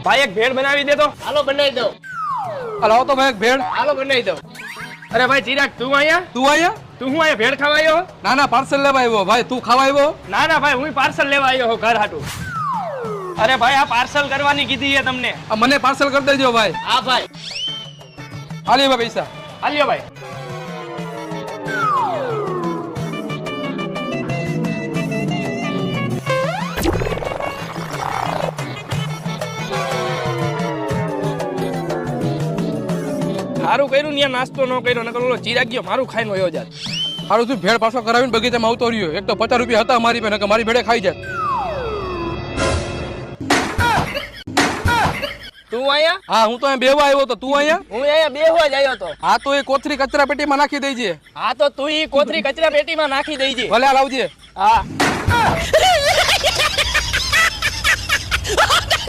ભાઈ એક ભેળ બનાવી દે તો. હાલો બનાવી દો. લાવો તો ભાઈ એક ભેળ. હાલો બનાવી દો. અરે ભાઈ ચિરાગ તું અહીંયા તું હું અહીંયા ભેળ ખાવા આવ્યો? ના પાર્સલ લેવા આવ્યો ભાઈ. તું ખાવા આવ્યો? ના ભાઈ હું પાર્સલ લેવા આવ્યો હું ઘર હાટુ. અરે ભાઈ આ પાર્સલ કરવાની કીધી છે તમને. મને પાર્સલ કરી દેજો ભાઈ. હા ભાઈ. હાલી ભાઈ પૈસા. હાલ્યો ભાઈ. સારું કર્યું ને નાસ્તો ન કર્યો નકર ઓલો ચિરાગ ગયો મારું ખાઈને વયો જાત. સારું તું ભેળ પાછો કરાવીને બગીચામાં આવતો રહ્યો. એક તો 50 રૂપિયા હતા મારી પાસે, મારી ભેળે ખાઈ જાય. તું અહીંયા? હા હું તો અહીંયા બેવા આવ્યો તો. તું અહીંયા? હું અહીંયા બેહવા જ આવ્યો તો. હા તો એ કોથરી કચરા પેટીમાં નાખી દેજે. હા તો તું ઈ કોથરી કચરા પેટીમાં નાખી દેજે. ભલે લાવજે. હા